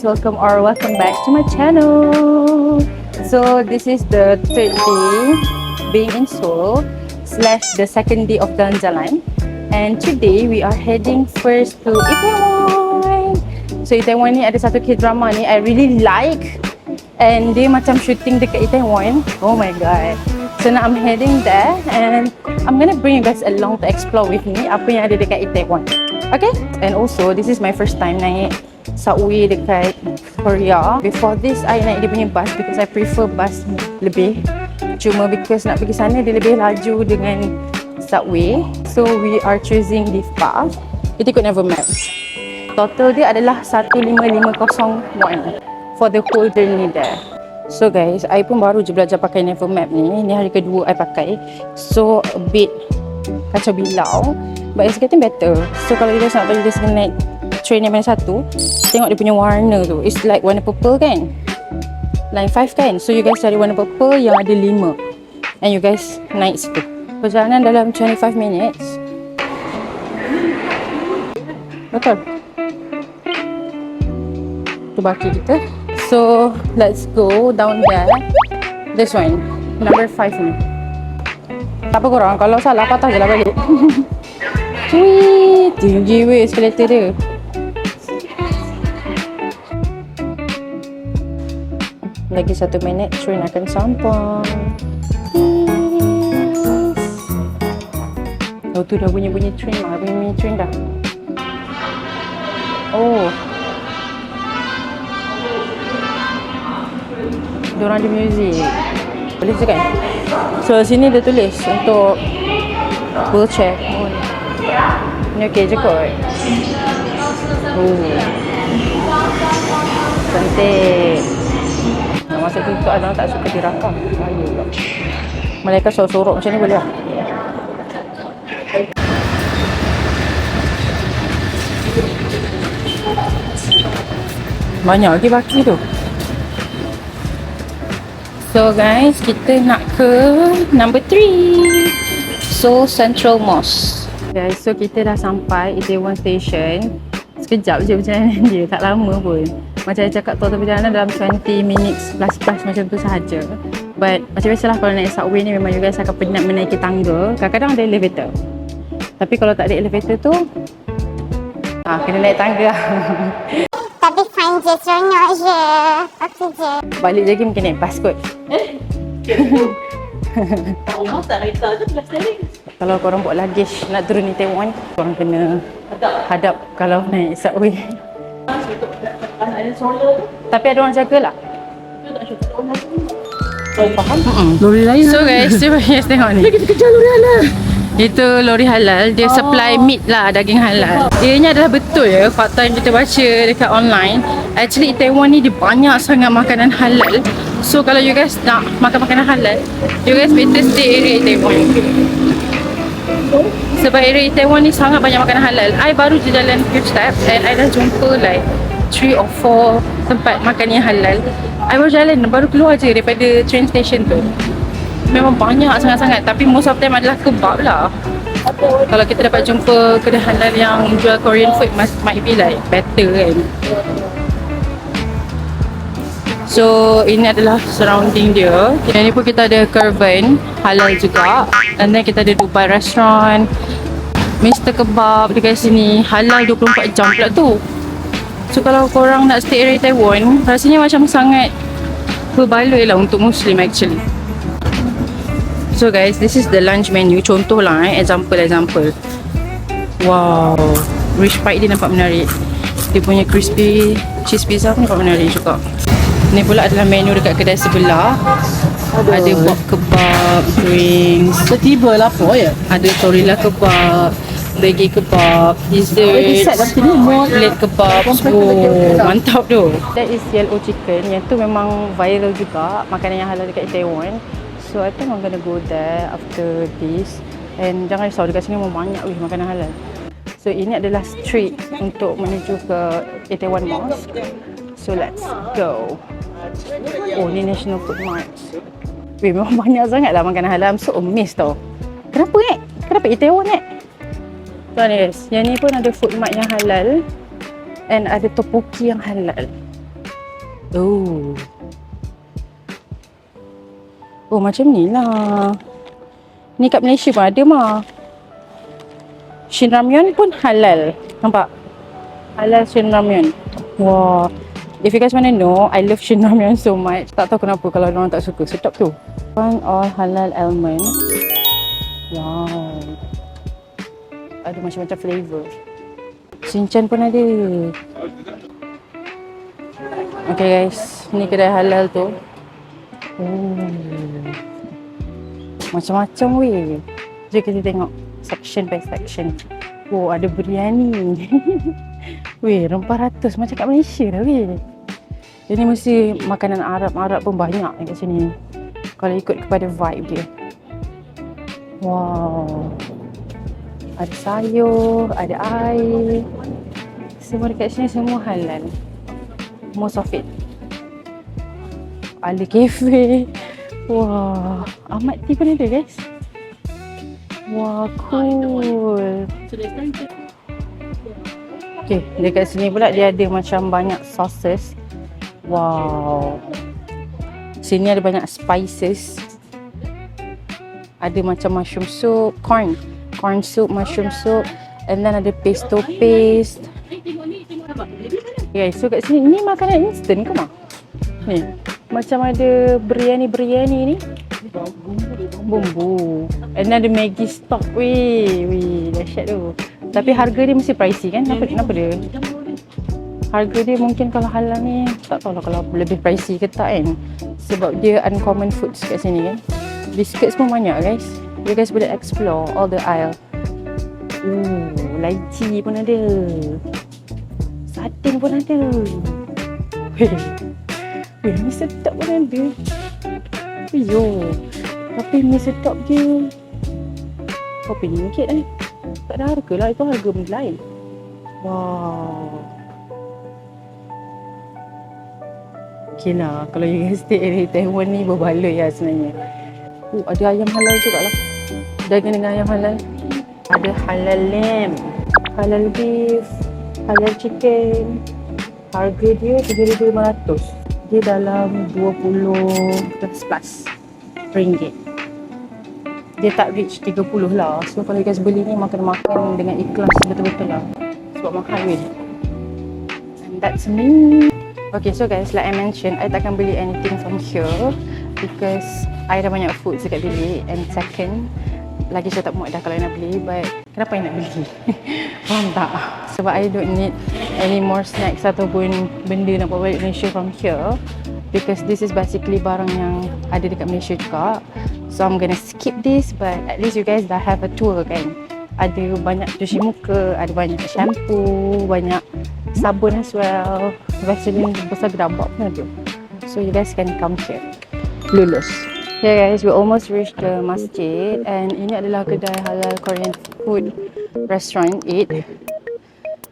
welcome back to my channel. So this is the third day being in Seoul / the second day of jalan-jalan, and today we are heading first to Itaewon. So Itaewon ni ada satu K-drama ni I really like, and dia macam shooting dekat Itaewon. Oh my god. So now I'm heading there and I'm gonna bring you guys along to explore with me apa yang ada dekat Itaewon. Okay? And also this is my first time naik subway dekat Korea. Before this I naik dia punya bus because I prefer bus lebih. Cuma because nak pergi sana dia lebih laju dengan subway. So we are choosing this bus. Kita ikut Naver Map. Total dia adalah 15,501 for the whole journey there. So guys, I pun baru je belajar pakai Naver Map ni. Ni hari kedua I pakai. So a bit kacau bilau, but it's getting better. So kalau you guys nak tahu dia naik train yang mana satu, tengok dia punya warna tu. It's like warna purple kan? Line 5 kan? So you guys cari warna purple yang ada 5. And you guys naik situ. Perjalanan dalam 25 minutes. Betul? Tu baki kita. So let's go down there. This one, number 5 ni. Tak apa korang, kalau salah patah je lah balik. Wih, tinggi weh eskalator dia. Lagi 1 minit train akan sampai. Oh tu dah bunyi-bunyi train lah, bunyi-bunyi train dah. Oh, diorang ada muzik. Boleh je kan? So sini dia tulis untuk wheelchair. Ni okey je kot. Oh, cantik. Nak masa tutup ada orang tak suka dirakam. Bahaya pula. Mereka sorok-sorok macam ni boleh tak? Banyak lagi baki tu. So guys, kita nak ke number 3, Seoul Central Mosque. Guys, so kita dah sampai Itaewon Station. Sekejap je perjalanan dia, tak lama pun. Macam saya cakap, total perjalanan dalam 20 minutes plus macam tu sahaja. But macam biasalah kalau naik subway ni memang you guys akan penat menaiki tangga. Kadang-kadang ada elevator. Tapi kalau tak ada elevator tu, kena naik tangga. Tapi fine je, seronok je. Okey je. Balik lagi mungkin naik bas kot. Rumah tak kereta je belas teling. Kalau korang buat luggage nak turun Itaewon, korang kena hadap kalau naik subway. Ada solar tu. Tapi ada orang jaga lah. Tu tak syukur orang tu. Faham? Lori lain. So guys, cuba guys tengok ni. Kita kejar lori halal. Itu lori halal, dia supply meat lah, daging halal. Ianya adalah betul ya, fakta yang kita baca dekat online. Actually Itaewon ni dia banyak sangat makanan halal. So kalau you guys nak makan makanan halal, you guys better stay area Itaewon. Sebab area Itaewon ni sangat banyak makanan halal. I baru je jalan few steps and I dah jumpa like 3 or 4 tempat makan yang halal. I baru jalan, baru keluar je daripada train station tu. Memang banyak sangat-sangat, tapi most of them adalah kebab lah. Kalau kita dapat jumpa kedai halal yang jual Korean food, might be like better kan. So ini adalah surrounding dia. Yang ni pun kita ada Kurban halal juga. And then kita ada Dubai Restaurant, Mr. Kebab dekat sini. Halal 24 jam pula tu. So kalau korang nak stay area Taiwan, rasanya macam sangat berbaloi lah untuk Muslim actually. So guys, this is the lunch menu. Contoh lah example. Wow, rich pie dia nampak menarik. Dia punya crispy cheese pizza pun nampak menarik juga. Ni pula adalah menu dekat kedai sebelah. Ada bob kebab, drinks. Setiba lah apa ya? Ada torilla kebab, veggie kebab, dessert, plate kebab. Oh, mantap tu. That is yellow chicken. Yang tu memang viral juga, makanan yang halal dekat Itaewon. So I think I'm gonna go there after this. And jangan risau, dekat sini memang banyak makanan halal. So ini adalah street untuk menuju ke Itaewon Mosque. So let's go. Oh, ni National Food Mart. Memang banyak sangat lah makanan halal. I'm so amazed tau. Kenapa Kenapa Itaewon Tu ni guys, yang ni pun ada food mart yang halal. And ada topoki yang halal. Oh. Oh, macam ni lah. Ni kat Malaysia pun ada mah. Shin Ramyun pun halal. Nampak? Halal Shin Ramyun. Wah. If you guys want to know, I love Shin Ramyun so much. Tak tahu kenapa kalau orang tak suka. Sedap tu. One all halal almond. Wow. Ada macam-macam flavour. Shinchan pun ada. Okay guys, ni kedai halal tu. Oh. Macam-macam weh. Jom kita tengok section by section. Oh, ada biryani. Weh, rempah ratus macam kat Malaysia dah weh. Jadi mesti makanan Arab pun banyak kat sini. Kalau ikut kepada vibe dia. Wow. Ada sayur, ada air. Semua dekat sini semua halal. Most of it. Ada kafe. Wah, Ahmad Tea pun ada guys. Wah, cool. Okay, dekat sini pula dia ada macam banyak sauces. Wow. Sini ada banyak spices. Ada macam mushroom soup, corn soup, mushroom soup, and then ada pesto paste. Okay, so kat sini ni makanan instant ke mah? Ni macam ada biryani ni. Bumbu. And then ada Maggi stock. Weh, dahsyat tu. Tapi harga dia mesti pricey kan? Kenapa dia? Harga dia mungkin kalau halal ni tak tahulah kalau lebih pricey ke tak kan. Sebab dia uncommon foods kat sini kan. Biscuits pun banyak guys. You guys boleh explore all the aisle. Lychee pun ada. Sardin pun ada. Weh, ni sedap pun ada. Yo, tapi mi sedap je. Berapa ringgit ni? Tak ada harga lah, itu harga lain. Wow. Okay lah, kalau you guys stay area Taiwan ni berbaloi lah sebenarnya. Ada ayam halal juga lah. Dagang dengan ayam halal. Ada halal lamb, halal beef, halal chicken. Harga dia RM3,500. Dia dalam 20 plus ringgit. Dia tak reach 30 lah. So kalau you guys beli ni makan-makan dengan ikhlas betul-betul lah. Sebab mahal weh. And that's me. Okay, so guys, like I mentioned, I takkan beli anything from here because I dah banyak food dekat bilik. And second, lagi saya tak muat dah kalau I nak beli. But kenapa I nak beli? Faham tak? Sebab I don't need any more snacks ataupun benda nak bawa balik Malaysia from here. Because this is basically barang yang ada dekat Malaysia juga. So I'm gonna skip this, but at least you guys dah have a tour kan. Ada banyak cuci muka, ada banyak shampoo, banyak sabun as well. Vaseline besar gerabak pun ada. So you guys can come here. Lulus. Okay guys, we almost reached the masjid and ini adalah kedai halal Korean food restaurant 8.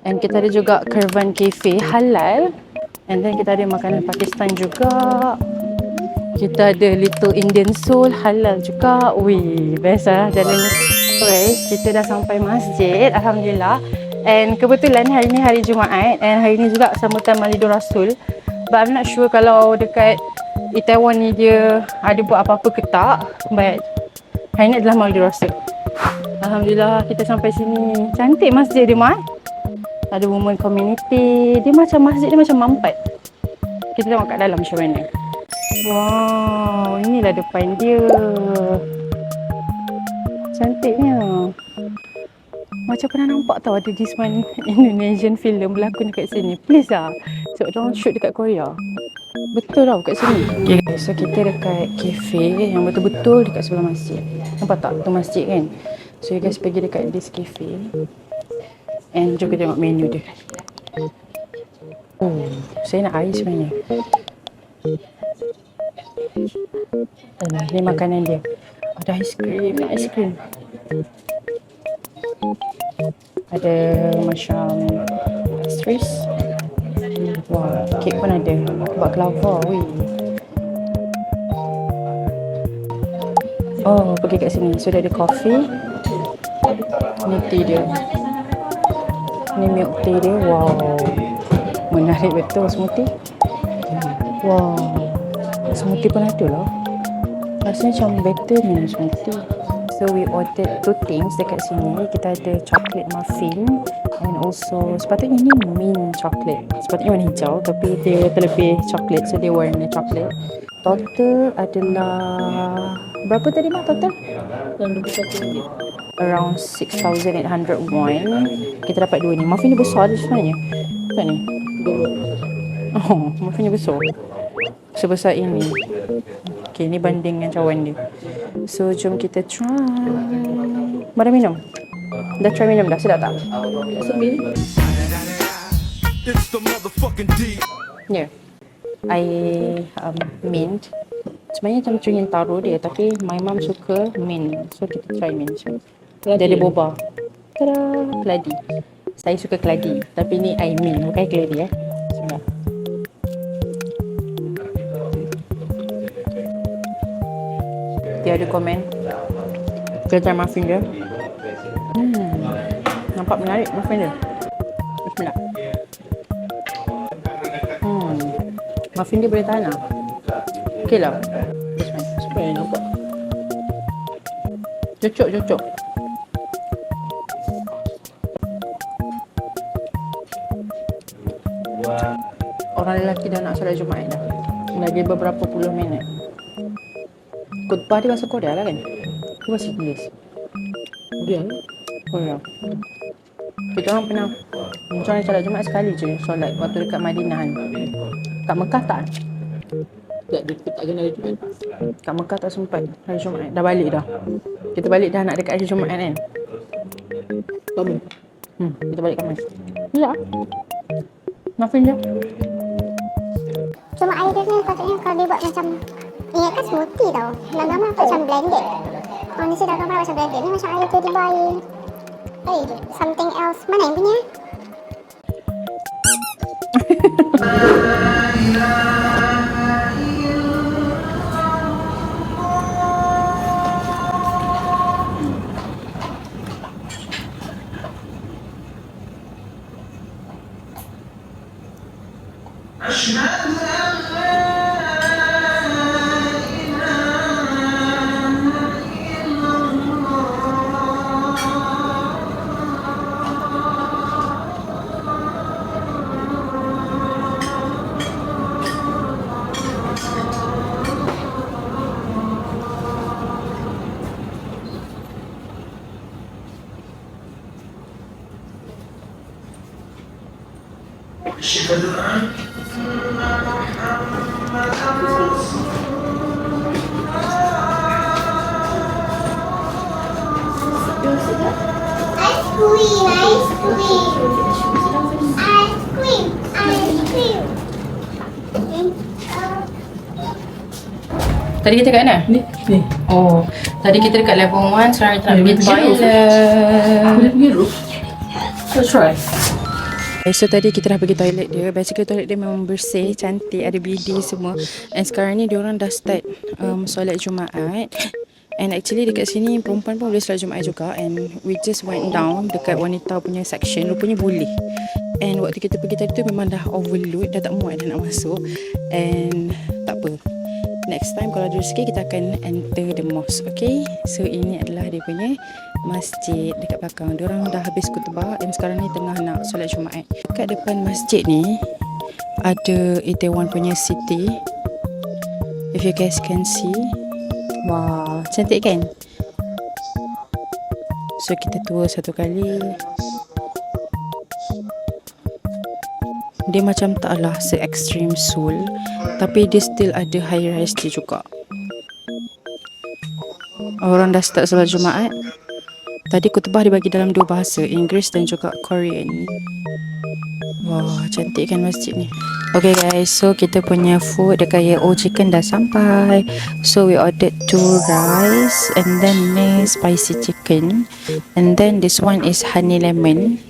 And kita ada juga Kurvan Cafe halal. And then kita ada makanan Pakistan juga. Kita ada Little Indian Soul halal juga. Wih, best lah jalan ni. So guys, kita dah sampai masjid, alhamdulillah. And kebetulan hari ni hari Jumaat and hari ni juga sambutan Maulidul Rasul. But I'm not sure kalau dekat Itaewon ni dia ada buat apa-apa ke tak. But hari ni adalah Maulidul Rasul. Alhamdulillah kita sampai sini. Cantik masjid dia, Mat. Ada women community. Dia macam masjid dia macam mampat. Kita tengok kat dalam macam mana. Wow, inilah depan dia. Cantiknya. Macam pernah nampak tau ada this one Indonesian film berlakon dekat sini. Please lah. Sebab diorang shoot dekat Korea. Betul tau kat sini. Okay guys, so kita dekat cafe yang betul-betul dekat sebelah masjid. Nampak tak? Tu masjid kan? So you guys pergi dekat this cafe. And jom kita tengok menu dia. Oh, saya nak air sebenarnya. Ni makanan dia. Ada aiskrim, nak aiskrim. Ada macam pastries. Wah, kek pun ada. Baklava, weh. Oh, pergi kat sini. So, dia ada coffee. Ni tea dia. Ni milk tea dia. Wow. Menarik betul smoothie. Wow, smoothie pun ada lah. Rasanya macam better ni smoothie. So we ordered 2 things dekat sini. Kita ada chocolate muffin and also sepatutnya ni mint chocolate. Sepatutnya warna hijau tapi dia terlebih chocolate, so dia warna chocolate. Total adalah berapa tadi Mak total? Dan RM21. Around 6,800 won. Kita dapat 2 ni. Muffin ni besar je sebenarnya. Tak ni? Oh, muffin ni besar. Sebesar ini. Okay, ni banding dengan cawan dia. So, jom kita try. Mari minum. Dah try minum dah? Sedap tak? It's the motherfucking D. Ya. Yeah. I mint. Sebenarnya macam cungin taro dia, tapi my mum suka mint. So, kita try mint. So, dia ada boba. Tada! Keladi. Saya suka keladi. Tapi ni I mint. Bukan keladi Bismillah. Dia ada komen. Kita try muffin dia. Nampak menarik muffin dia. Bismillah. Muffin dia boleh tahan lah. Okey lah. Supaya nampak. Cocok. Orang lelaki dah nak solat Jumaat dah. Lagi beberapa puluh minit. Khutbah dia bahasa Korea lah kan? Dia bahasa Inggeris. Dia Korea. Kita orang pernah solat Jumaat sekali je. Solat waktu dekat Madinah kan. Kat Mekah tak? tak kena hari Jumaat. Kat Mekah tak sempat hari Jumaat. Dah balik dah. Kita balik dah nak dekat hari Jumaat kan? Kamu? Kita balik Khamis. Ya. Muffin je. Cuma air dia ni patutnya kalau dia buat macam, ingatkan smoothie tau. Dalam gambar nampak macam blended. Kalau ni saya dah gambar macam blended. Ni macam air tiba-tiba air something else. Mana yang punya? Ice cream. Tadi kita kat mana? Ni. Oh, tadi kita dekat level 1, sekarang kita nak pergi pergi roof. toilet. Boleh pergi roof. Let's try. So tadi kita dah pergi toilet dia. Basically toilet dia memang bersih, cantik, ada bidet semua. And sekarang ni diorang dah start solat Jumaat. And actually dekat sini perempuan pun boleh solat Jumaat juga. And we just went down dekat wanita punya section. Rupanya boleh. And waktu kita pergi tadi tu memang dah overload, dah tak muat dah nak masuk. And tak apa, next time kalau ada rezeki kita akan enter the mosque. Okay, so ini adalah dia punya masjid dekat belakang. Diorang dah habis khutbah dan sekarang ni tengah nak solat Jumaat. Dekat depan masjid ni ada Itaewon punya city. If you guys can see. Wow, cantik kan? So kita tour satu kali. Dia macam taklah se-extreme Seoul, tapi dia still ada high rise dia juga. Orang dah start solat Jumaat. Tadi khutbah dibagi dalam 2 bahasa, Inggeris dan juga Korean. Wah, cantik kan masjid ni. Okay guys, so kita punya food dekat Yeo Chicken dah sampai. So we ordered 2 rice and then ni spicy chicken. And then this one is honey lemon.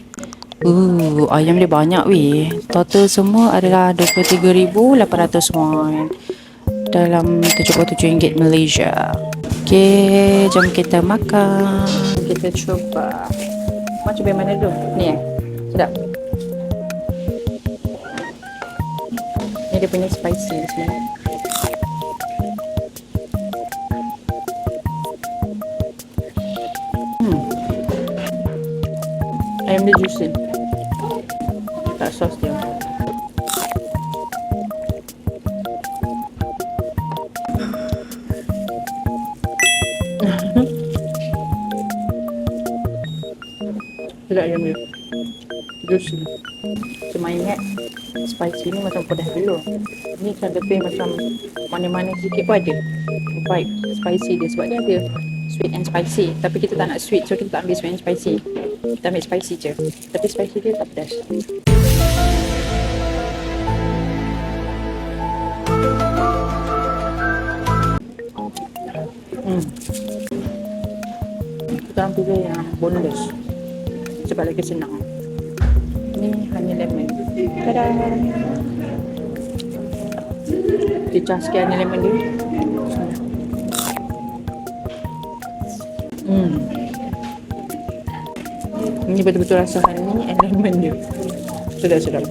Ayam dia banyak weh. Total semua adalah 23,800 won. Dalam RM77 Malaysia. Okay, jom kita makan. Kita cuba. Mak cuba yang mana dulu? Ni sedap. Ni dia punya spicy sebenarnya. Ayam dia juicy. Tak sos dia. Sedap ayam dia. Juicy. Cuma ingat spicy ni macam pedas dulu. Ni kan lebih macam manis-manis sikit pun ada vibe spicy dia sebab dia ada sweet and spicy. Tapi kita tak nak sweet, so kita tak ambil sweet and spicy. Kita ambil spicy je. Tapi spicy dia tak pedas. Kita ambil yang boneless sebab lagi senang. Ni honey lemon. Tada! Cecah sikit honey lemon dia. Ini betul-betul rasa honey and lemon dia. Sedap-sedap.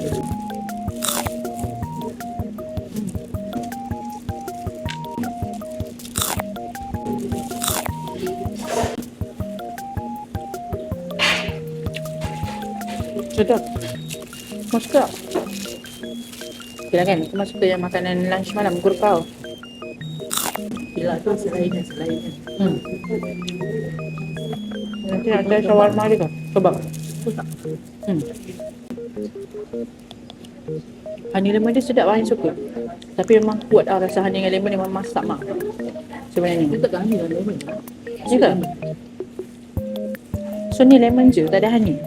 Sedap. Kau suka? Gila kan? Kau suka yang makanan lunch malam guru kau? Gila tu selainnya. Nanti nak try shawarma dia kau? Coba. Honey lemon dia sedap, Ain suka. Tapi memang kuat lah rasa honey dengan lemon ni, memang masak mak sebenarnya. Dia tak honey dan lemon. Juga? So ni lemon je, tak ada honey?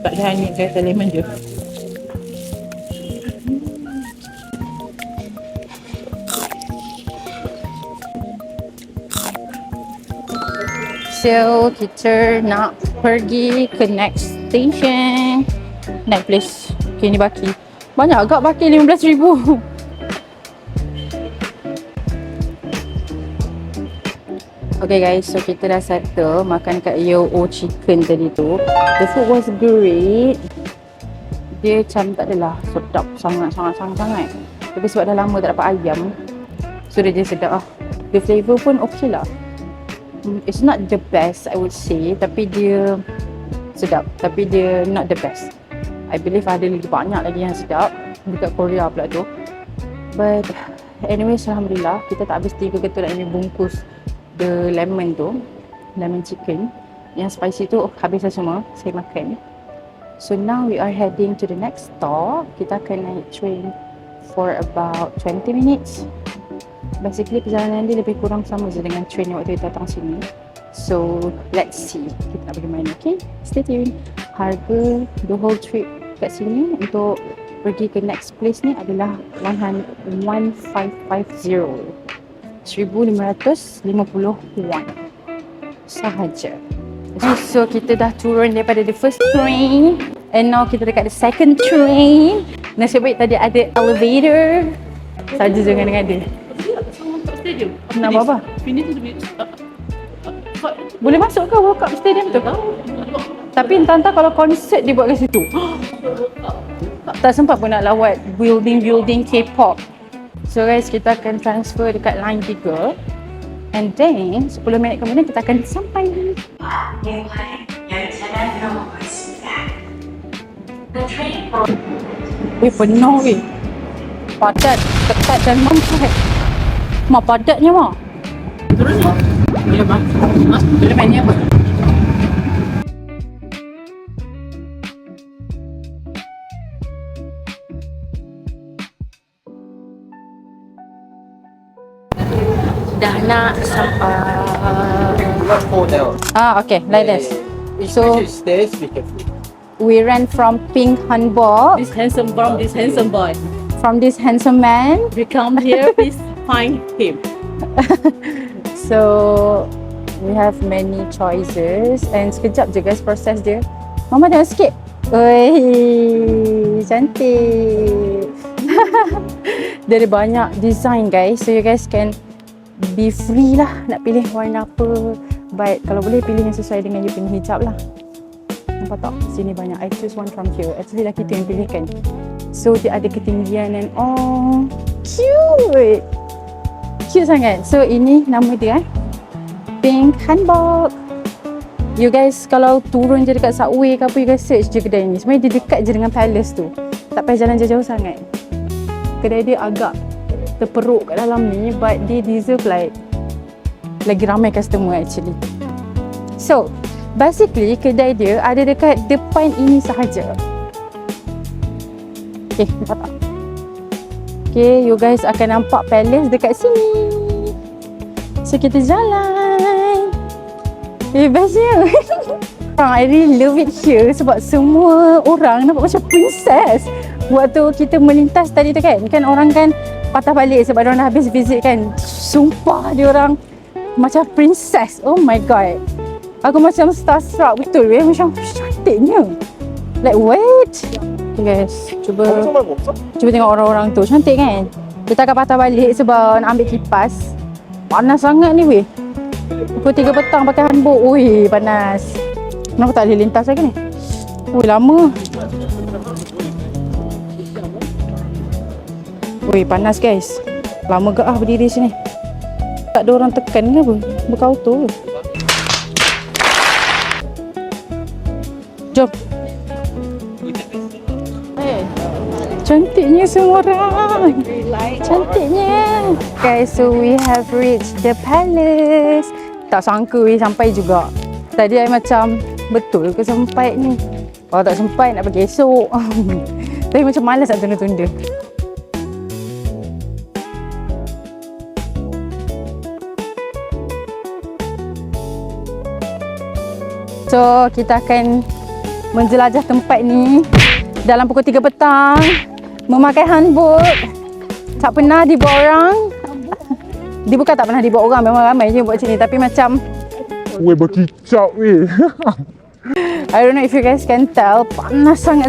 Tak ada honey, guys, lemon je. So, kita nak pergi ke next station. Next place. Okay, ni Baki. Banyak agak Baki, 15,000. Okay guys, so kita dah settle makan kat Yo-O Chicken tadi tu. The food was great. Dia macam tak adalah sedap sangat. Tapi sebab dah lama tak dapat ayam, so dia je sedap lah. The flavour pun okay lah. It's not the best I would say, tapi dia sedap. Tapi dia not the best. I believe ada lagi banyak lagi yang sedap dekat Korea pula tu. But anyways, alhamdulillah kita tak habis 3 ketul nak ambil bungkus the lemon tu, lemon chicken. Yang spicy tu habis dah semua, saya makan. So now we are heading to the next stop. Kita akan naik train for about 20 minutes. Basically perjalanan dia lebih kurang sama je dengan train yang waktu kita datang sini. So let's see kita nak pergi mana. Okay, stay tuned. Harga the whole trip kat sini untuk pergi ke next place ni adalah 1550 won sahaja. So kita dah turun daripada the first train and now kita dekat the second train. Nasib baik tadi ada elevator. Saja jangan dengan dia. Stadium. Nak buat apa? Finish tu lebih. Boleh masuk ke World Cup Stadium tu? Tapi entah kalau konsert dia buat kat situ. Tak sempat pun nak lawat building K-pop. So guys, kita akan transfer dekat line 3. And then 10 minit kemudian kita akan sampai. Penuh weh. Padat, ketat dan mampat. Mak padatnya mak. Turun ni. Ya bang. Boleh main ni apa? Dah nak sampai. Hotel. Okay, like this. So Stairs, be careful. we ran from Pink Hanbok, This handsome boy. from this handsome man. We come here, please find him. So we have many choices and sekejap je guys proses dia. Mama tengok sikit. Oi, cantik. Dia ada banyak design guys, so you guys can be free lah nak pilih warna apa. But kalau boleh pilih yang sesuai dengan you punya hijab lah. Nampak nampak tak? Sini banyak. I choose one from here. Actually dah kita yang pilih kan. So dia ada ketinggian and oh, cute. Cute sangat. So ini nama dia Pink Hanbok. You guys kalau turun je dekat subway ke apa, you guys search je kedai ni. Sebenarnya dia dekat je dengan palace tu. Tak payah jalan jauh-jauh sangat. Kedai dia agak terperuk kat dalam ni, but they deserve like lagi ramai customer actually. So basically kedai dia ada dekat depan ini sahaja. Okay, nampak tak? Okay, you guys akan nampak palace dekat sini. So kita jalan. Bestnya. I really love it here sebab semua orang nampak macam princess. Waktu kita melintas tadi tu kan orang kan patah balik sebab diorang dah habis visit kan. Sumpah diorang macam princess. Oh my god. Aku macam starstruck betul weh. Macam cantiknya. Like what? Okay guys, cuba tengok orang-orang tu. Cantik kan? Kita akan patah balik sebab nak ambil kipas. Panas sangat ni weh. Pukul 3 petang pakai hanbok. Ui, panas. Kenapa tak boleh lintas lagi ni? Ui, lama. Ui, panas guys. Lama ke berdiri sini. Tak ada orang tekan ke apa? Berkautur. Jom. Cantiknya semua orang. Cantiknya. Guys, so we have reached the palace. Tak sangka we sampai juga. Tadi I macam, betul ke sampai ni? Kalau tak sampai nak pergi esok. Tapi macam malas nak tunda-tunda. So, kita akan menjelajah tempat ni dalam pukul 3 petang. Memakai hanbok. Tak pernah dibawa orang. Dia bukan tak pernah dibawa orang, memang ramai je buat macam ni. Tapi macam weh berkicau weh. I don't know if you guys can tell, panas sangat.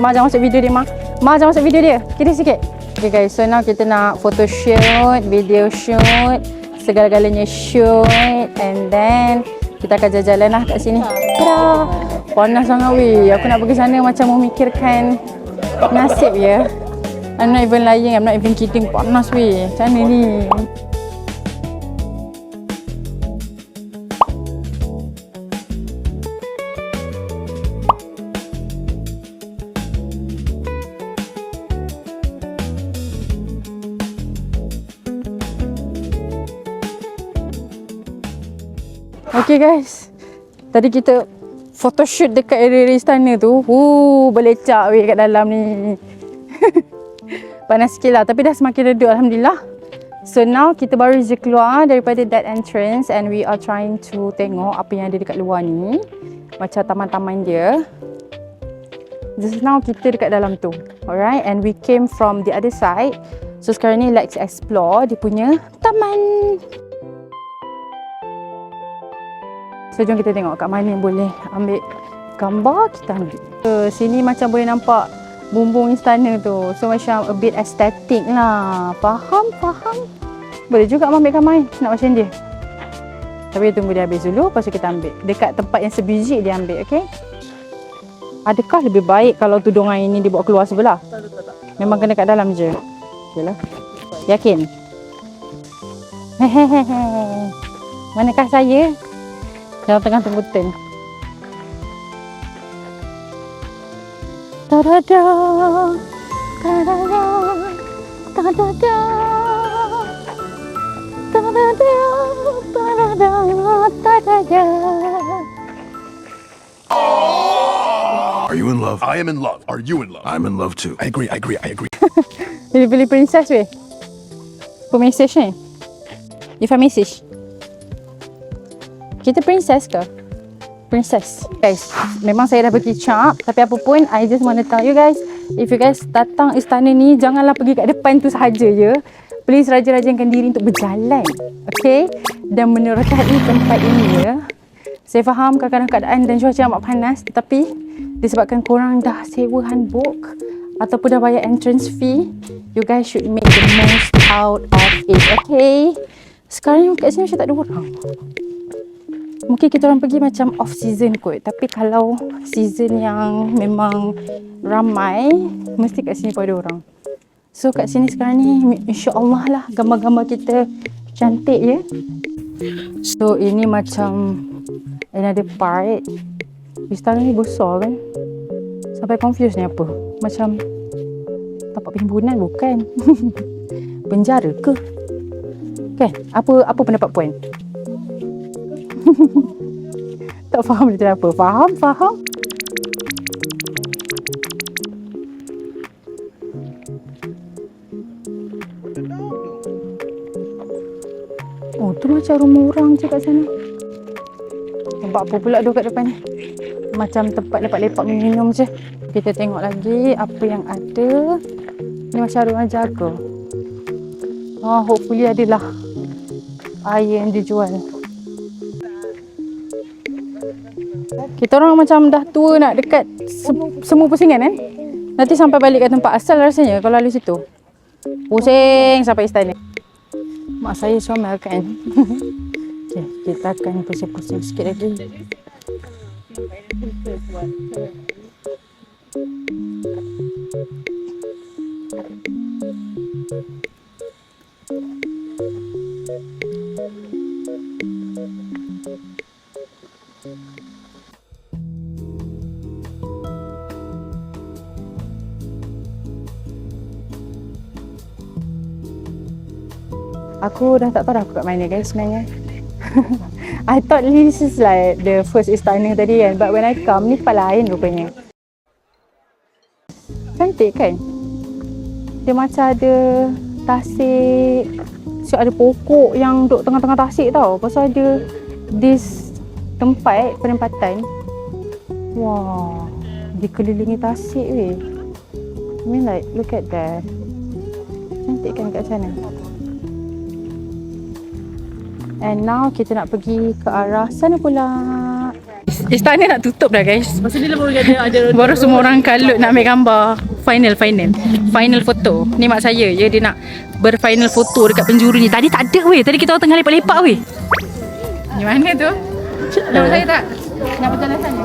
Ma jangan masuk video dia, Ma jangan masuk video dia. Kira sikit. Okay guys, so now kita nak photo shoot, video shoot, segala-galanya shoot, and then kita akan jalan-jalan lah kat sini. Tada! Panas sangat weh. Aku nak pergi sana macam memikirkan nasib ya. I'm not even lying, I'm not even kidding. Panas weh. Macam mana ni? Okay guys, tadi kita photoshoot dekat area istana tu. Belecak weh kat dalam ni. Panas sikit lah, tapi dah semakin redup Alhamdulillah. So now kita baru je keluar daripada that entrance and we are trying to tengok apa yang ada dekat luar ni. Macam taman-taman dia. Just now kita dekat dalam tu. Alright, and we came from the other side. So sekarang ni let's explore dia punya taman. So jom kita tengok kat mana yang boleh ambil gambar, kita ambil. So, sini macam boleh nampak bumbung istana tu. So macam a bit aesthetic lah. Faham? Boleh juga ambil gambar nak macam dia. Tapi tunggu dia habis dulu, lepas tu kita ambil. Dekat tempat yang sebiji dia ambil, okay? Adakah lebih baik kalau tudung air ni dibawa keluar sebelah? Memang kena kat dalam je. Okay lah. Yakin? Hehehe. Manakah saya? Dalam tengah tunggu turn. Ta-da-da, ta-da-da, ta-da-da, ta-da-da, ta-da-da, ta-da-da. Are you in love? I am in love. Are you in love? I'm in love too. I agree. Pilih-pilih princess weh. Apa message ni? If I message kita princess ke? Princess. Guys, memang saya dah berkicap. Tapi apa pun, I just want to tell you guys, if you guys datang istana ni, janganlah pergi kat depan tu sahaja je. Please rajin-rajinkan diri untuk berjalan. Okay? Dan menerokai tempat ini ya. Saya faham kadang-kadang keadaan dan cuaca amat panas. Tetapi disebabkan korang dah sewa hanbok ataupun dah bayar entrance fee, you guys should make the most out of it. Okay? Sekarang kat sini macam tak ada orang. Mungkin kita orang pergi macam off season kot. Tapi kalau season yang memang ramai, mesti kat sini pun ada orang. So kat sini sekarang ni insya-Allah lah gambar-gambar kita cantik ya. So ini macam another part. Istana ni besar kan. Sampai confused ni apa? Macam tempat penghimpunan bukan? Penjara ke? Kan? Apa pendapat puan? Tak faham dia apa. Faham? Oh, tu macam rumah orang je kat sana. Tempat apa pula tu kat depan ni? Macam tempat lepak-lepak minum je. Kita tengok lagi apa yang ada. Ni macam ada orang jaga. Hopefully adalah air yang dijual. Kita orang macam dah tua nak dekat semua pusingan kan? Nanti sampai balik kat tempat asal rasanya kalau lalu situ. Pusing sampai istana. Mak saya comel kan. Okay, kita akan pusing-pusing sikit lagi. Aku dah tak tahu dah aku kat mana guys sebenarnya. I thought this is like the first istana tadi kan. But when I come, ni tempat lain rupanya. Cantik kan? Dia macam ada tasik. So ada pokok yang duduk tengah-tengah tasik tau. Pasal ada this tempat penempatan. Wah, dikelilingi tasik weh. I mean like, look at that. Cantik kan kat sana? And now kita nak pergi ke arah sana pula. Istana nak tutup dah guys. Masa ni lah baru ada Baru semua orang kalut nak ambil gambar. Final foto. Ni mak saya, dia nak berfinal foto dekat penjuru ni. Tadi tak ada weh. Tadi kita orang tengah lepak-lepak weh. Di mana tu? Nama saya tak? Nak berjalan sana.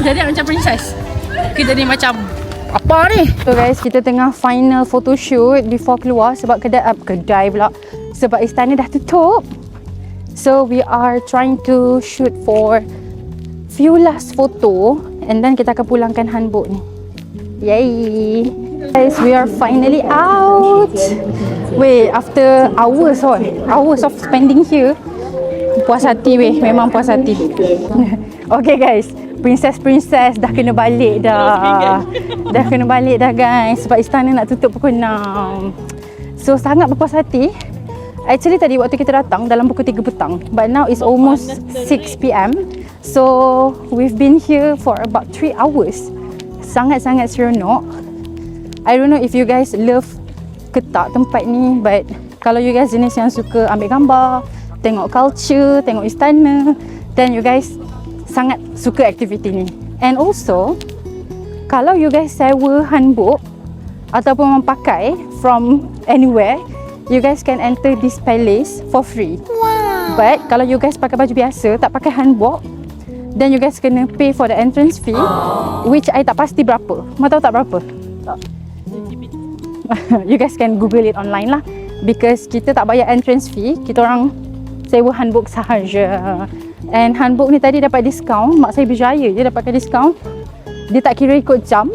Jadi macam princess. Kita ni macam apa ni? So guys, kita tengah final photoshoot before keluar sebab kedai pula. Sebab istana dah tutup. So we are trying to shoot for few last photo and then kita akan pulangkan hanbok ni. Yay! Guys, we are finally out. Wait, after hours of spending here. Puas hati weh, memang puas hati. Okay guys, princess dah kena balik dah. Dah kena balik dah guys sebab istana nak tutup pukul 6. So sangat berpuas hati. Actually tadi waktu kita datang dalam pukul 3 petang, but now it's almost 6 PM. So we've been here for about 3 hours. Sangat-sangat seronok. I don't know if you guys love ke tak tempat ni, but kalau you guys jenis yang suka ambil gambar, tengok culture, tengok istana, then you guys sangat suka aktiviti ni. And also, kalau you guys sewa hanbok ataupun memakai from anywhere, you guys can enter this palace for free. Wow. But kalau you guys pakai baju biasa, tak pakai hanbok, then you guys kena pay for the entrance fee, which I tak pasti berapa. Mau tahu tak berapa? Tak. You guys can google it online lah, because kita tak bayar entrance fee, kita orang sewa hanbok sahaja. And hanbok ni tadi dapat diskaun. Mak saya berjaya je dapatkan diskaun. Dia tak kira ikut jam,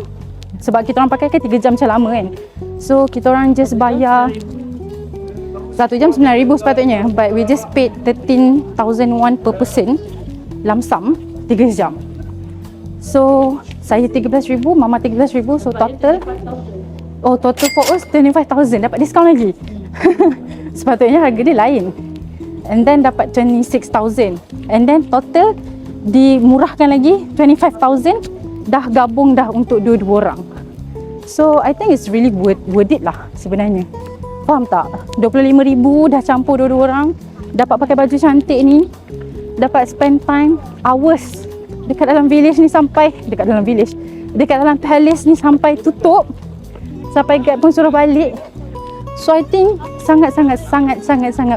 sebab kita orang pakai kan 3 jam macam lama kan. So kita orang just bayar 1 jam 9,000 sepatutnya, but we just paid 13,000 won per person, lump sum 3 jam. So saya 13,000, mama 13,000, so total for us 25,000. Dapat diskaun lagi. Sepatutnya harga dia lain. And then dapat 26,000. And then total dimurahkan lagi 25,000. Dah gabung dah untuk dua-dua orang. So I think it's really worth it lah sebenarnya. Faham tak? 25,000 dah campur dua-dua orang. Dapat pakai baju cantik ni. Dapat spend time hours dekat dalam village ni sampai dekat dalam palace ni sampai tutup. Sampai guide pun suruh balik. So I think sangat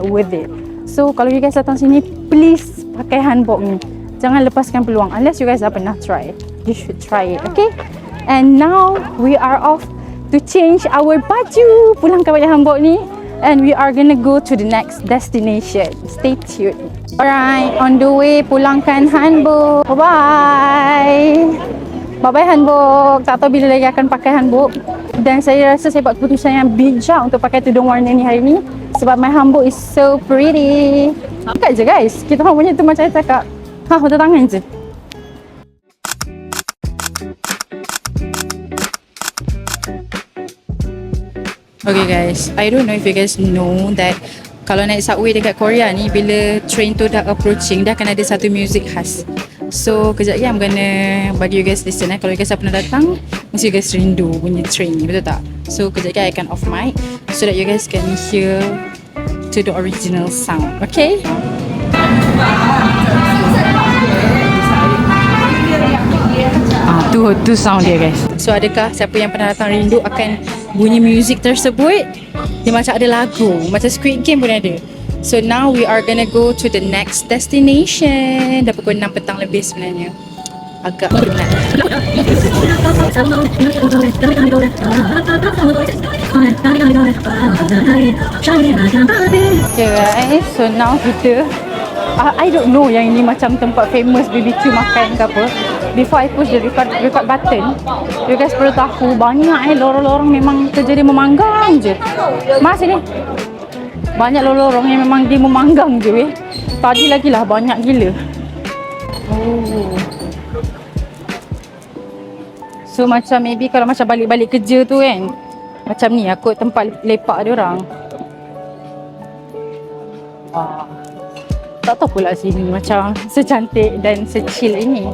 worth it. So kalau you guys datang sini, please pakai hanbok ni. Jangan lepaskan peluang unless you guys dah pernah try. You should try it, okay? And now we are off to change our baju, pulangkan baju hanbok ni, and we are gonna go to the next destination. Stay tuned. Alright, on the way pulangkan hanbok. Bye bye hanbok. Tak tahu bila lagi akan pakai hanbok. Dan saya rasa saya buat keputusan yang bijak untuk pakai tudung warna ni hari ni sebab my hanbok is so pretty. Dekat je guys. Kita orang punya tu macam saya cakap, hotel tangan je. Okay guys, I don't know if you guys know that kalau naik subway dekat Korea ni, bila train tu dah approaching, dah akan ada satu music khas. So kejap lagi I'm gonna bagi you guys listen. Kalau you guys dah pernah datang, mesti you guys rindu bunyi train ni, betul tak? So kejap lagi I akan off mic so that you guys can hear to the original sound. Okay? Tu sound dia guys. So adakah siapa yang pernah datang rindu akan bunyi music tersebut? Dia macam ada lagu, macam Squid Game pun ada. So now we are gonna go to the next destination. Dah pukul 6 petang lebih sebenarnya. Agak penat. Okay guys, so now kita I don't know yang ini macam tempat famous BBQ makan ke apa. Before I push the record button, you guys perlu tahu banyak lorong-lorong memang terjadi memanggang je. Mas sini. Banyak lorong yang memang dia memanggang je weh. Tadi lagi lah banyak gila. Oh. So macam maybe kalau macam balik-balik kerja tu kan, macam ni aku tempat lepak dia orang. Tak tahu pula sini macam secantik dan secil ini.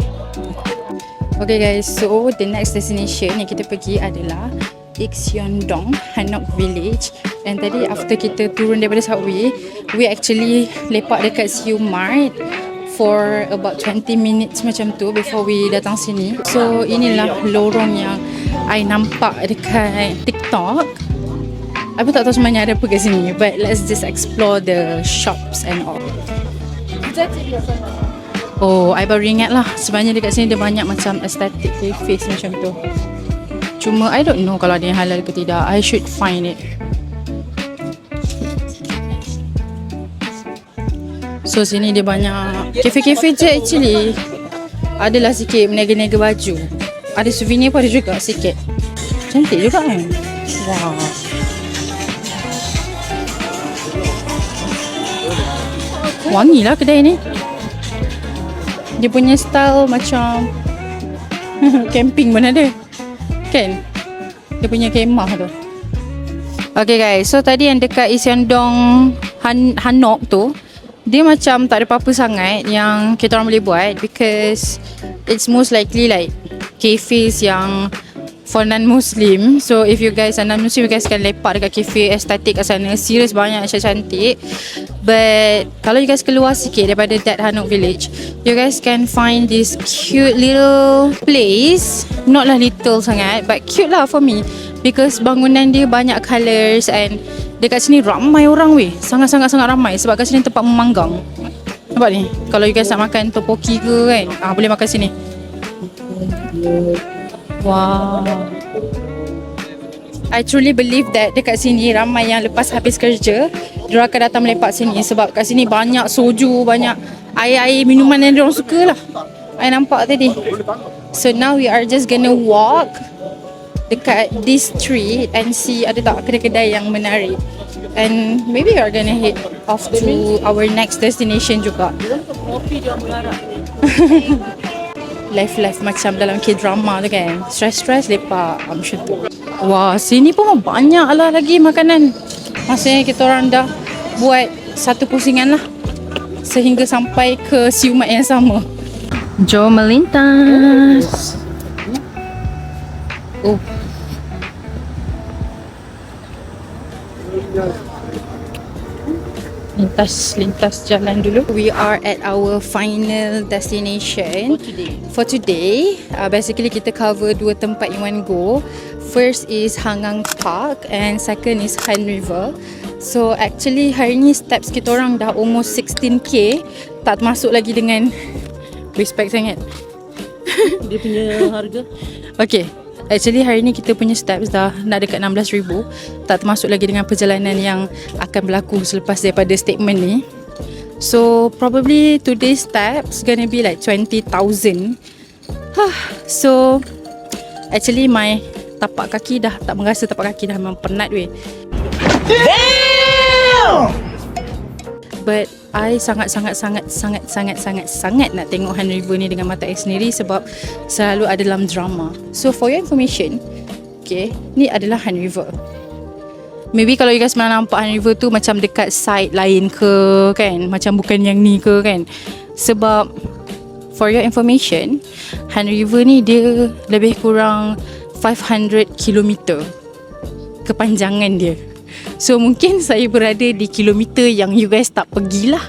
Okay guys, so the next destination yang kita pergi adalah Ikseondong Hanok Village. And tadi after kita turun daripada subway, we actually lepak dekat Siu Mart for about 20 minutes macam tu before we datang sini. So inilah lorong yang I nampak dekat TikTok. Aku tak tahu sebenarnya ada apa kat sini, but let's just explore the shops and all. Oh, I baru ingat lah. Sebenarnya dekat sini dia banyak macam aesthetic cafes macam tu. Cuma I don't know kalau ada yang halal ke tidak. I should find it. So sini dia banyak kafe-kafe je actually. Adalah sikit meniaga-niaga baju. Ada souvenir pun ada juga sikit. Cantik juga kan. Wow. Wangi lah kedai ni. Dia punya style macam camping pun ada. Kan? Dia punya kemah tu. Okay guys, so tadi yang dekat Ikseondong Hanok tu, dia macam tak ada apa-apa sangat yang kita orang boleh buat because it's most likely like cafes yang for non-Muslim. So if you guys are non-Muslim, you guys can lepak dekat cafe estetik kat sana. Serius banyak cantik. But kalau you guys keluar sikit daripada that Hanok Village, you guys can find this cute little place. Not lah little sangat, but cute lah for me because bangunan dia banyak colours and dekat sini ramai orang weh. Sangat-sangat ramai sebab kat sini tempat memanggang. Nampak ni? Kalau you guys nak makan topoki ke kan, boleh makan sini. Wow. I truly believe that dekat sini ramai yang lepas habis kerja, diorang akan datang melepak sini sebab kat sini banyak soju, banyak air-air minuman yang diorang suka lah. I nampak tadi. So now we are just gonna walk dekat this street and see ada tak kedai-kedai yang menarik. And maybe we are gonna head off to our next destination juga. Life macam dalam K-drama tu kan. Stress lepak macam tu. Wah, sini pun banyak lah lagi makanan. Maksudnya kita orang dah buat satu pusingan lah sehingga sampai ke Siu Mart yang sama. Jom melintas. Oh, lintas jalan dulu. We are at our final destination for today. Basically kita cover 2 tempat in one go. First is Hangang Park and second is Han River. So actually hari ni steps kita orang dah almost 16k, tak termasuk lagi dengan respect sangat. Dia punya harga. Okay, actually hari ni kita punya steps dah nak dekat 16,000, tak termasuk lagi dengan perjalanan yang akan berlaku selepas daripada statement ni. So probably today's steps gonna be like 20,000. So actually my tapak kaki dah tak merasa, tapak kaki dah memang penat weh. But I sangat nak tengok Han River ni dengan mata I sendiri sebab selalu ada dalam drama. So for your information, okay, ni adalah Han River. Maybe kalau you guys pernah nampak Han River tu macam dekat side lain ke kan, macam bukan yang ni ke kan. Sebab for your information, Han River ni dia lebih kurang 500 km kepanjangan dia. So mungkin saya berada di kilometer yang you guys tak pergilah.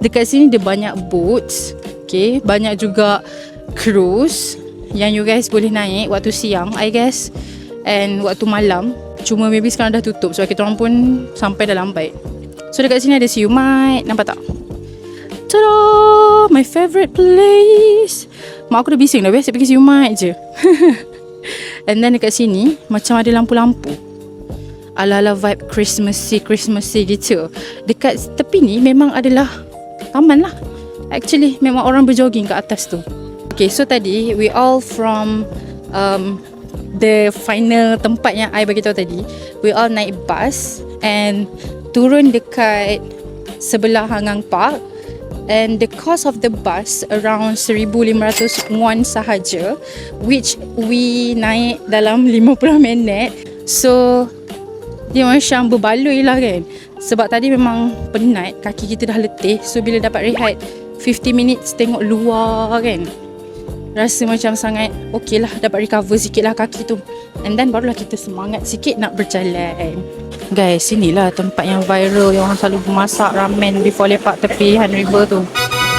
Dekat sini dia banyak boats, okay, banyak juga cruise yang you guys boleh naik waktu siang I guess, and waktu malam. Cuma maybe sekarang dah tutup sebab kita orang pun sampai dah lambat. So dekat sini ada Siu Mat, nampak tak? Tada! My favourite place. Mak aku dah bising dah, biasa pergi Siu Mat je. And then dekat sini macam ada lampu-lampu, ala-ala vibe Christmassy gitu. Dekat tepi ni memang adalah taman lah. Actually memang orang berjogging kat atas tu. Okay, so tadi we all from the final tempat yang I bagi tahu tadi. We all naik bus and turun dekat sebelah Hangang Park. And the cost of the bus around 1,500 won sahaja, which we naik dalam 50 minit. So dia macam berbaloi lah kan. Sebab tadi memang penat, kaki kita dah letih. So bila dapat rehat 50 minutes tengok luar kan, rasa macam sangat okey lah, dapat recover sikit lah kaki tu. And then barulah kita semangat sikit nak berjalan. Guys, inilah tempat yang viral yang orang selalu masak ramen before lepak tepi Han River tu.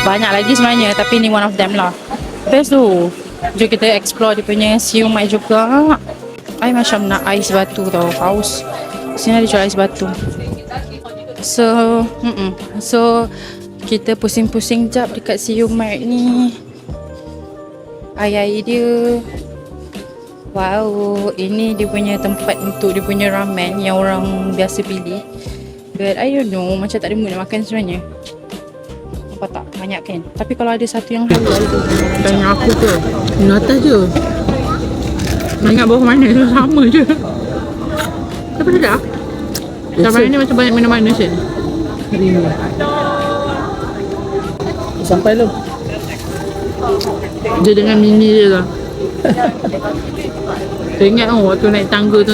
Banyak lagi sebenarnya, tapi ni one of them lah. Best tu. Jom kita explore dia punya Siu Mat juga. I macam nak ais batu tau, haus. Sini ada jual ais batu. So kita pusing-pusing jap dekat Siu Mat ni. Air dia. Wow, ini dia punya tempat untuk dia punya ramen yang orang biasa pilih. But I don't know, macam tak ada mood nak makan sebenarnya. Nampak tak? Banyak kan? Tapi kalau ada satu yang halal tu, Tanya aku tu, di atas je. Ingat bawah mana tu sama je. Tapi dah. Sampai ni macam banyak mana-mana sini. Sampai lu. Dia dengan mini je lah. Saya ingat waktu naik tangga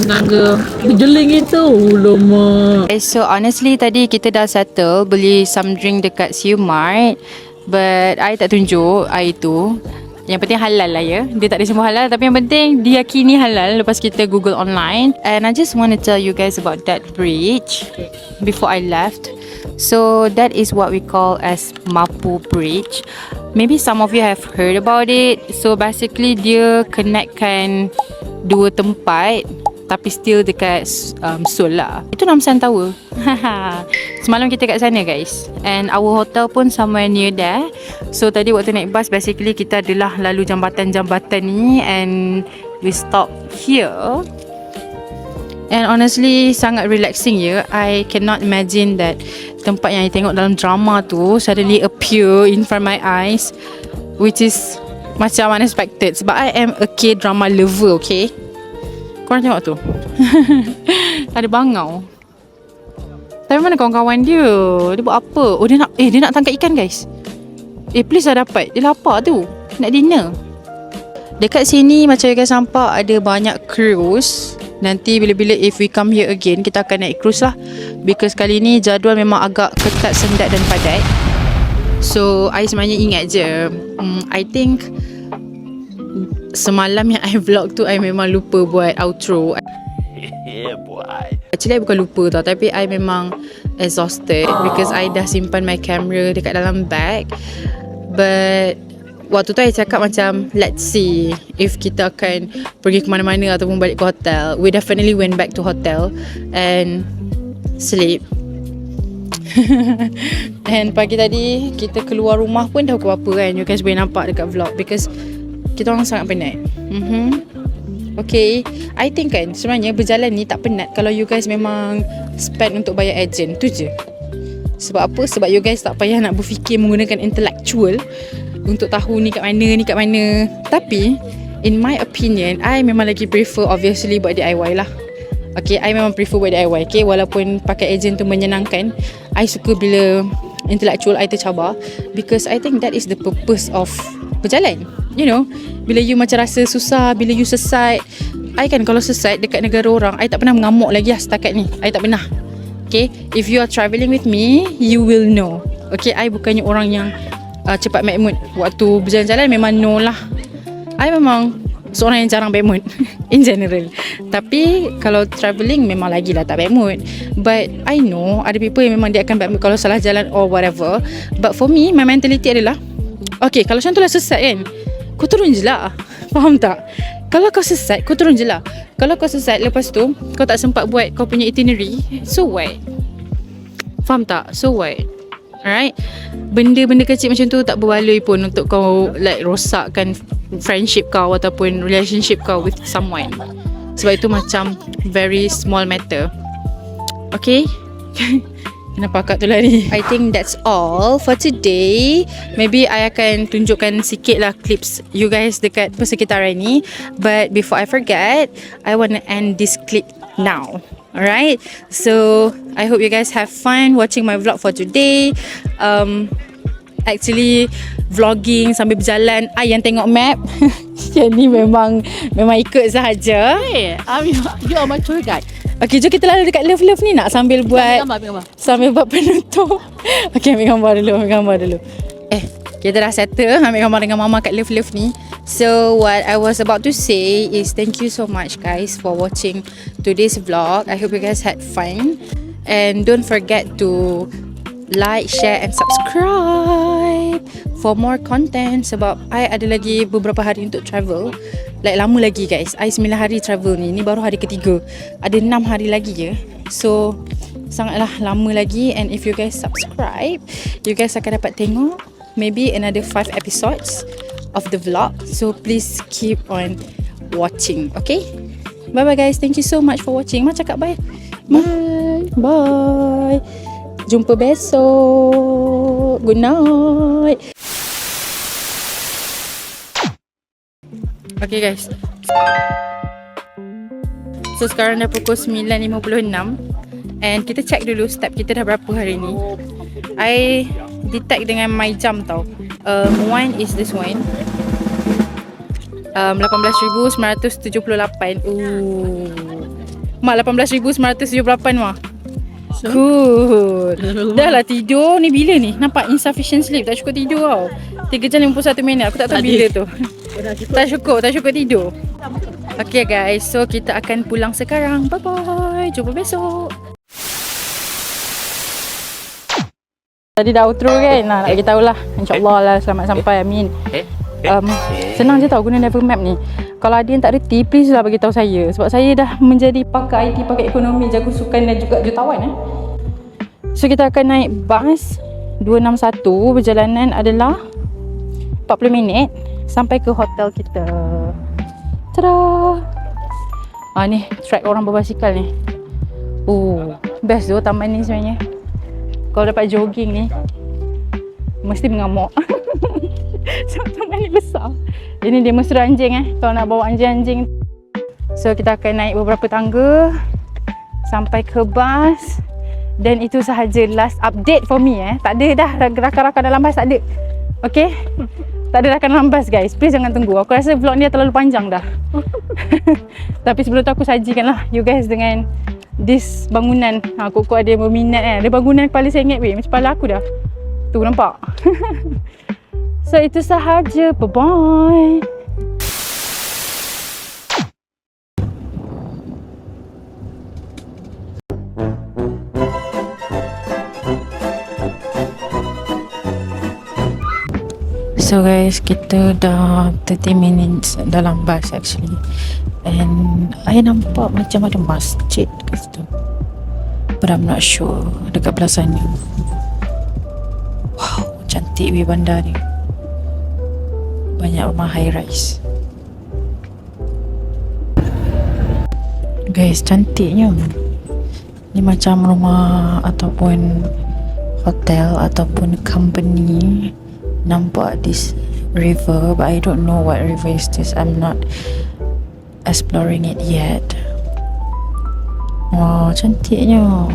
berjeling itu. Lama. So honestly tadi kita dah settle beli some drink dekat Siu Mat. But I tak tunjuk air tu. Yang penting halal lah ya. Dia tak ada semua halal, tapi yang penting diyakini halal lepas kita Google online. And I just want to tell you guys about that bridge before I left. So that is what we call as Mapu Bridge. Maybe some of you have heard about it. So basically dia connectkan 2 tempat tapi still dekat Seoul lah. Itu Namsan Tower. Semalam kita kat sana guys. And our hotel pun somewhere near there. So tadi waktu naik bus basically kita adalah lalu jambatan-jambatan ni and we stop here. And honestly sangat relaxing ya. I cannot imagine that tempat yang I tengok dalam drama tu suddenly appear in front my eyes, which is macam unexpected sebab I am a K-drama lover, okay? Korang tengok tu. Ada bangau. Tapi mana kawan-kawan dia? Dia buat apa? Oh dia nak tangkap ikan guys. Please lah dapat. Dia lapar tu. Nak dinner. Dekat sini macam you guys nampak ada banyak cruise. Nanti bila-bila if we come here again kita akan naik cruise lah. Because kali ni jadual memang agak ketat, sendat dan padat. So I sebenarnya ingat je, I think semalam yang I vlog tu I memang lupa buat outro. Actually, I bukan lupa tau, tapi I memang exhausted because I dah simpan my camera dekat dalam bag. But waktu tu I cakap macam, let's see if kita akan pergi ke mana-mana ataupun balik ke hotel. We definitely went back to hotel and sleep. And pagi tadi kita keluar rumah pun dah pukul apa kan. You guys boleh nampak dekat vlog because kita orang sangat penat. Okay, I think kan sebenarnya berjalan ni tak penat kalau you guys memang spend untuk bayar agent. Tu je. Sebab apa? Sebab you guys tak payah nak berfikir menggunakan intellectual untuk tahu ni kat mana. Tapi in my opinion, I memang lagi prefer obviously buat DIY lah. Okay, I memang prefer buat DIY. Okay, walaupun pakai agent tu menyenangkan, I suka bila intellectual I tercabar because I think that is the purpose of berjalan. You know, bila you macam rasa susah, bila you sesat. I kan kalau sesat dekat negara orang, I tak pernah mengamuk lagi lah setakat ni. I tak pernah. Okay, if you are travelling with me, you will know. Okay, I bukannya orang yang cepat bad mood. Waktu berjalan-jalan memang no lah. I memang seorang yang jarang bad mood in general. Tapi kalau travelling memang lagi lah tak bad mood. But I know ada people yang memang dia akan bad mood kalau salah jalan or whatever. But for me, my mentality adalah, okay, kalau macam tu lah sesat kan, kau turun je lah. Faham tak? Kalau kau sesat, kau turun je lah. Kalau kau sesat, lepas tu kau tak sempat buat kau punya itinerary, so what? Faham tak? So what? Alright? Benda-benda kecil macam tu tak berbaloi pun untuk kau like rosakkan friendship kau ataupun relationship kau with someone. Sebab itu macam very small matter. Okay? Kenapa akak tu lari? I think that's all for today. Maybe I akan tunjukkan sikit lah clips you guys dekat persekitaran ni. But before I forget, I want to end this clip now. Alright, so I hope you guys have fun watching my vlog for today. Actually vlogging sambil berjalan, I yang tengok map. Yang ni memang ikut sahaja. Hey, you are my tour guide. Okay, jom kita lalu dekat Love ni nak sambil buat Ambil gambar. sambil buat penutup. Okay, ambil gambar dulu. Kita dah settle ambil gambar dengan mama kat Love ni. So what I was about to say is thank you so much guys for watching today's vlog. I hope you guys had fun. And don't forget to like, share and subscribe for more content. Sebab I ada lagi beberapa hari untuk travel. Like lama lagi guys. I 9 hari travel ni. Ni baru hari ketiga. Ada 6 hari lagi je. So sangatlah lama lagi. And if you guys subscribe, you guys akan dapat tengok maybe another 5 episodes of the vlog. So please keep on watching. Okay? Bye bye guys. Thank you so much for watching. Ma cakap bye. Bye. Jumpa besok. Good night. Okay guys. So sekarang dah pukul 9.56 and kita check dulu step kita dah berapa hari ni. I detect dengan my jam tau. One is this one. 18,978. Mak 18,978 mah. Good. Dah lah tidur ni bila ni? Nampak insufficient sleep. Tak cukup tidur tau. 3 jam 51 minit. Aku tak tahu bila tu. Tak cukup tidur. Okay guys, so kita akan pulang sekarang. Bye bye. Jumpa besok. Tadi dah outro kan. Nak bagi tahulah. InsyaAllah lah selamat sampai. Amin. Senang je tau guna Never Map ni. Kalau ada yang tak reti, please lah bagi tahu saya. Sebab saya dah menjadi pakar IT, pakar ekonomi, jago sukan dan juga jutawan. So kita akan naik bas 261. Perjalanan adalah 40 minit sampai ke hotel kita. Tada! Ni track orang berbasikal ni. Best tu taman ni sebenarnya. Kalau dapat jogging ni, mesti mengamuk. Sebab taman ni besar. Ini dia mesra anjing kalau nak bawa anjing-anjing. So kita akan naik beberapa tangga sampai ke bas. Dan itu sahaja last update for me. Tak ada dah rakan-rakan dalam bas, tak ada. Okay? Tak ada rakan dalam bas guys. Please jangan tunggu. Aku rasa vlog ni terlalu panjang dah. Tapi sebelum tu aku sajikanlah you guys dengan this bangunan. Kok ada yang berminat Ada bangunan kepala sengit weh. Macam kepala aku dah. Tu nampak. So itu sahaja. Bye-bye. So guys, kita dah 30 minutes dalam bus actually. And I nampak macam ada masjid kat situ, but I'm not sure. Dekat belah sana. Wow, cantik bandar ni. Banyak rumah high rise. Guys, cantiknya. Ni macam rumah ataupun hotel ataupun company. Nampak this river, but I don't know what river is this. I'm not exploring it yet. Wow, cantiknya.